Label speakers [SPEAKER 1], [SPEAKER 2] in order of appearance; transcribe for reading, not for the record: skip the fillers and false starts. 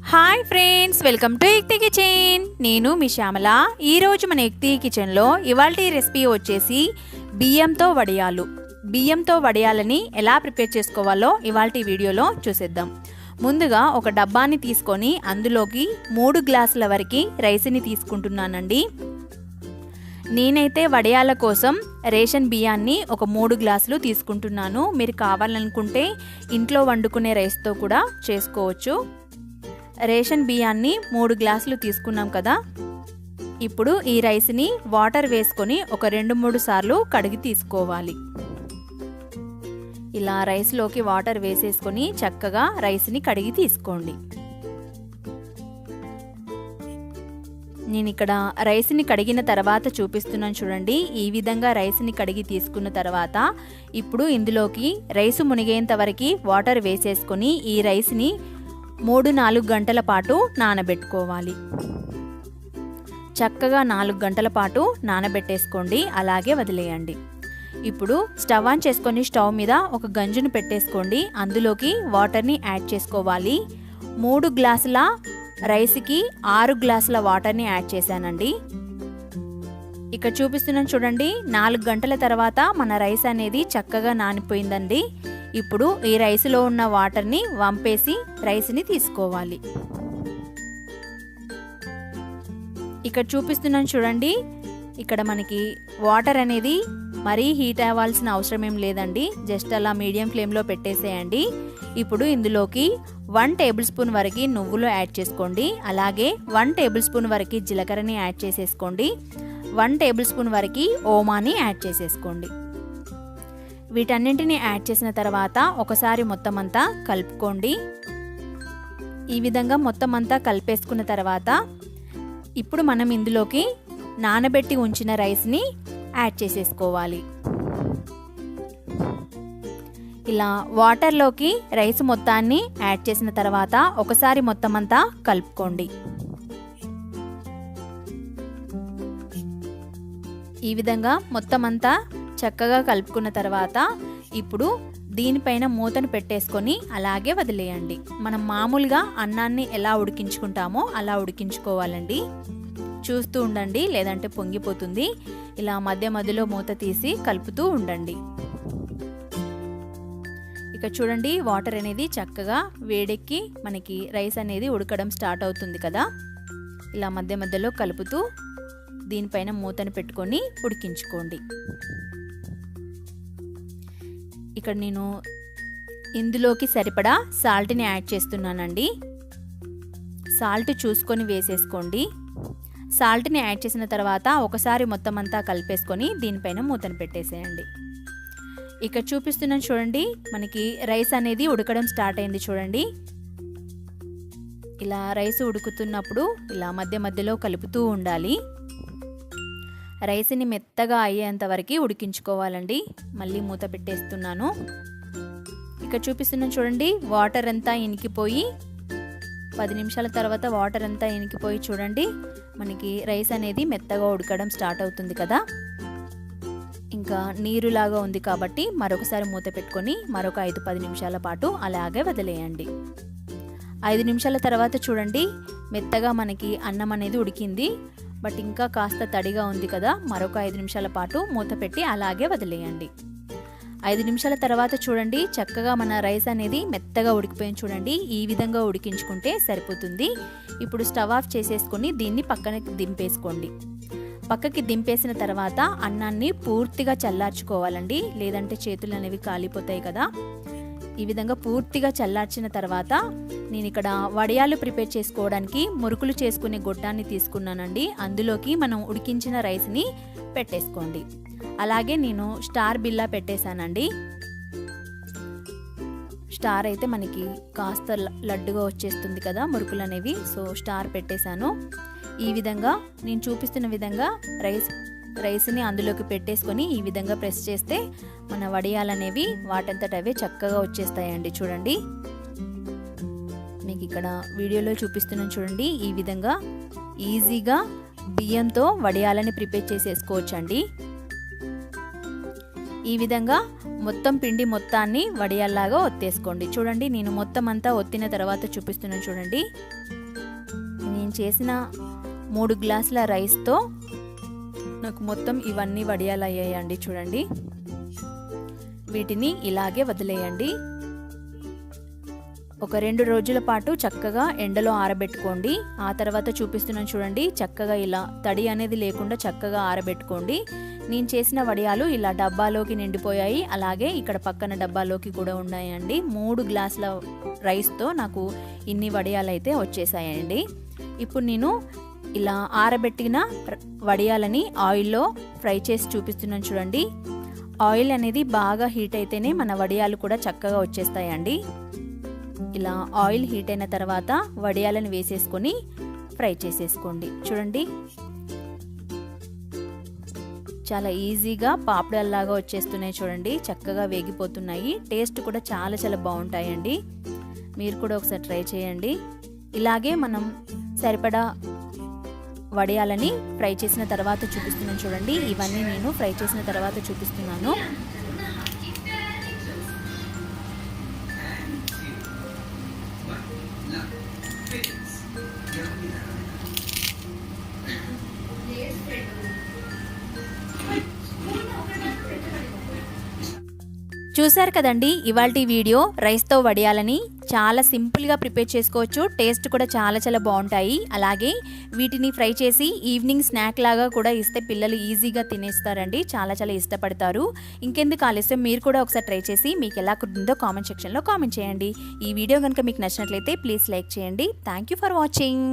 [SPEAKER 1] Hi friends, welcome to ఎక్తి kitchen. నేను మీ శ్యామల. ఈరోజు మన ఎక్తి కిచెన్లో ఇవాల్టి రెసిపీ వచ్చేసి బియ్యంతో వడియాలు. బియ్యంతో వడియాలని ఎలా ప్రిపేర్ చేసుకోవాలో ఇవాల్టి వీడియోలో చూసేద్దాం. ముందుగా ఒక డబ్బాని తీసుకొని అందులోకి 3 గ్లాసుల వరకు రైస్ని తీసుకుంటున్నానండి. నేనైతే వడియాల కోసం రేషన్ బియ్యాన్ని ఒక 3 గ్లాసులు తీసుకుంటున్నాను. మీరు కావాలనుకుంటే ఇంట్లో వండుకునే రైస్తో కూడా చేసుకోవచ్చు. రేషన్ బియ్యాన్ని 3 గ్లాసులు తీసుకున్నాం కదా. ఇప్పుడు ఈ రైస్ని వాటర్ వేసుకొని ఒక 2-3 సార్లు కడిగి తీసుకోవాలి. ఇలా రైస్లోకి వాటర్ వేసేసుకొని చక్కగా రైస్ని కడిగి తీసుకోండి. నేను ఇక్కడ రైస్ని కడిగిన తర్వాత చూపిస్తున్నాను చూడండి. ఈ విధంగా రైస్ని కడిగి తీసుకున్న తర్వాత ఇప్పుడు ఇందులోకి రైసు మునిగేంత వరకు వాటర్ వేసేసుకొని ఈ రైస్ని 3-4 గంటల పాటు నానబెట్టుకోవాలి. చక్కగా 4 గంటల పాటు నానబెట్టేసుకోండి, అలాగే వదిలేయండి. ఇప్పుడు స్టవ్ ఆన్ చేసుకొని స్టవ్ మీద ఒక గంజును పెట్టేసుకోండి. అందులోకి వాటర్ని యాడ్ చేసుకోవాలి. 3 గ్లాసుల రైస్కి 6 గ్లాసుల వాటర్ని యాడ్ చేశానండి. ఇక్కడ చూపిస్తున్నాను చూడండి. 4 గంటల తర్వాత మన రైస్ అనేది చక్కగా నానిపోయిందండి. ఇప్పుడు ఈ రైస్లో ఉన్న వాటర్ని వంపేసి రైస్ని తీసుకోవాలి. ఇక్కడ చూపిస్తున్నాను చూడండి. ఇక్కడ మనకి వాటర్ అనేది మరీ హీట్ అవ్వాల్సిన అవసరం ఏం లేదండి. జస్ట్ అలా మీడియం ఫ్లేమ్లో పెట్టేసేయండి. ఇప్పుడు ఇందులోకి 1 టేబుల్ స్పూన్ వరకు నువ్వులు యాడ్ చేసుకోండి. అలాగే 1 టేబుల్ స్పూన్ వరకు జీలకర్రని యాడ్ చేసేసుకోండి. 1 టేబుల్ స్పూన్ వరకు ఓమాని యాడ్ చేసేసుకోండి. వీటన్నింటిని యాడ్ చేసిన తర్వాత ఒకసారి మొత్తం అంతా కలుపుకోండి. ఈ విధంగా మొత్తం అంతా కలిపేసుకున్న తర్వాత ఇప్పుడు మనం ఇందులోకి నానబెట్టి ఉంచిన రైస్ని యాడ్ చేసేసుకోవాలి. ఇలా వాటర్లోకి రైస్ మొత్తాన్ని యాడ్ చేసిన తర్వాత ఒకసారి మొత్తం అంతా కలుపుకోండి. ఈ విధంగా మొత్తం అంతా చక్కగా కలుపుకున్న తర్వాత ఇప్పుడు దీనిపైన మూతను పెట్టేసుకొని అలాగే వదిలేయండి. మనం మామూలుగా అన్నాన్ని ఎలా ఉడికించుకుంటామో అలా ఉడికించుకోవాలండి. చూస్తూ ఉండండి, లేదంటే పొంగిపోతుంది. ఇలా మధ్య మధ్యలో మూత తీసి కలుపుతూ ఉండండి. ఇక చూడండి, వాటర్ అనేది చక్కగా వేడెక్కి మనకి రైస్ అనేది ఉడకడం స్టార్ట్ అవుతుంది కదా. ఇలా మధ్య మధ్యలో కలుపుతూ దీనిపైన మూతను పెట్టుకొని ఉడికించుకోండి. ఇక్కడ నేను ఇందులోకి సరిపడా సాల్ట్ని యాడ్ చేస్తున్నానండి. సాల్ట్ చూసుకొని వేసేసుకోండి. సాల్ట్ని యాడ్ చేసిన తర్వాత ఒకసారి మొత్తం అంతా కలిపేసుకొని దీనిపైన మూతను పెట్టేసేయండి. ఇక్కడ చూపిస్తున్నాను చూడండి, మనకి రైస్ అనేది ఉడకడం స్టార్ట్ అయింది చూడండి. ఇలా రైస్ ఉడుకుతున్నప్పుడు ఇలా మధ్య మధ్యలో కలుపుతూ ఉండాలి. రైస్ని మెత్తగా అయ్యేంత వరకు ఉడికించుకోవాలండి. మళ్ళీ మూత పెట్టేస్తున్నాను. ఇక్కడ చూపిస్తున్నాను చూడండి, వాటర్ అంతా ఇనికిపోయి 10 నిమిషాల తర్వాత వాటర్ అంతా ఇనికిపోయి చూడండి మనకి రైస్ అనేది మెత్తగా ఉడకడం స్టార్ట్ అవుతుంది కదా. ఇంకా నీరులాగా ఉంది కాబట్టి మరొకసారి మూత పెట్టుకొని మరొక 5-10 నిమిషాల పాటు అలాగే వదిలేయండి. 5 నిమిషాల తర్వాత చూడండి మెత్తగా మనకి అన్నం అనేది ఉడికింది. బట్ ఇంకా కాస్త తడిగా ఉంది కదా. మరొక 5 నిమిషాల పాటు మూత పెట్టి అలాగే వదిలేయండి. 5 నిమిషాల తర్వాత చూడండి చక్కగా మన రైస్ అనేది మెత్తగా ఉడికిపోయింది చూడండి. ఈ విధంగా ఉడికించుకుంటే సరిపోతుంది. ఇప్పుడు స్టవ్ ఆఫ్ చేసేసుకొని దీన్ని పక్కనకి దింపేసుకోండి. పక్కకి దింపేసిన తర్వాత అన్నాన్ని పూర్తిగా చల్లార్చుకోవాలండి, లేదంటే చేతులు అనేవి కాలిపోతాయి కదా. ఈ విధంగా పూర్తిగా చల్లార్చిన తర్వాత నేను ఇక్కడ వడియాలు ప్రిపేర్ చేసుకోవడానికి మురుకులు చేసుకునే గొట్టాన్ని తీసుకున్నానండి. అందులోకి మనం ఉడికించిన రైస్ని పెట్టేసుకోండి. అలాగే నేను స్టార్ బిల్లా పెట్టేశానండి. స్టార్ అయితే మనకి కాస్త లడ్డుగా వచ్చేస్తుంది కదా మురుకులు అనేవి. సో స్టార్ పెట్టేశాను. ఈ విధంగా నేను చూపిస్తున్న విధంగా రైస్ని అందులోకి పెట్టేసుకొని ఈ విధంగా ప్రెస్ చేస్తే మన వడియాలు అనేవి వాటంతట అవే చక్కగా వచ్చేస్తాయండి. చూడండి, మీకు ఇక్కడ వీడియోలో చూపిస్తున్నాను చూడండి. ఈ విధంగా ఈజీగా బియ్యంతో వడియాలని ప్రిపేర్ చేసేసుకోవచ్చండి. ఈ విధంగా మొత్తం పిండి మొత్తాన్ని వడియాల్లాగా ఒత్తేసుకోండి. చూడండి నేను మొత్తం అంతా ఒత్తిన తర్వాత చూపిస్తున్నాను చూడండి. నేను చేసిన 3 గ్లాసుల రైస్తో నాకు మొత్తం ఇవన్నీ వడియాలు అయ్యాయండి. చూడండి వీటిని ఇలాగే వదిలేయండి. ఒక 2 రోజుల పాటు చక్కగా ఎండలో ఆరబెట్టుకోండి. ఆ తర్వాత చూపిస్తున్నాను చూడండి, చక్కగా ఇలా తడి అనేది లేకుండా చక్కగా ఆరబెట్టుకోండి. నేను చేసిన వడియాలు ఇలా డబ్బాలోకి నిండిపోయాయి. అలాగే ఇక్కడ పక్కన డబ్బాలోకి కూడా ఉన్నాయండి. 3 గ్లాసుల రైస్తో నాకు ఇన్ని వడియాలు అయితే వచ్చేసాయండి. ఇప్పుడు నేను ఇలా ఆరబెట్టిన వడియాలని ఆయిల్లో ఫ్రై చేసి చూపిస్తున్నాను చూడండి. ఆయిల్ అనేది బాగా హీట్ అయితేనే మన వడియాలు కూడా చక్కగా వచ్చేస్తాయండి. ఇలా ఆయిల్ హీట్ అయిన తర్వాత వడియాలను వేసేసుకొని ఫ్రై చేసేసుకోండి. చూడండి చాలా ఈజీగా పాపడాల్లాగా వచ్చేస్తున్నాయి. చూడండి చక్కగా వేగిపోతున్నాయి. టేస్ట్ కూడా చాలా చాలా బాగుంటాయండి. మీరు కూడా ఒకసారి ట్రై చేయండి. ఇలాగే మనం సరిపడా వడియాలని ఫ్రై చేసిన తర్వాత చూపిస్తున్నాను చూడండి. ఇవన్నీ నేను ఫ్రై చేసిన తర్వాత చూపిస్తున్నాను. చూశారు కదండి ఇవాల్టి వీడియో. రైస్తో వడియాలని చాలా సింపుల్గా ప్రిపేర్ చేసుకోవచ్చు. టేస్ట్ కూడా చాలా చాలా బాగుంటాయి. అలాగే వీటిని ఫ్రై చేసి ఈవినింగ్ స్నాక్ లాగా కూడా ఇస్తే పిల్లలు ఈజీగా తినేస్తారండి. చాలా చాలా ఇష్టపడతారు. ఇంకెందుకు ఆలస్యం, మీరు కూడా ఒకసారి ట్రై చేసి మీకు ఎలా కుదిరిందో కామెంట్ సెక్షన్లో కామెంట్ చేయండి. ఈ వీడియో కనుక మీకు నచ్చినట్లయితే ప్లీజ్ లైక్ చేయండి. Thank you for watching.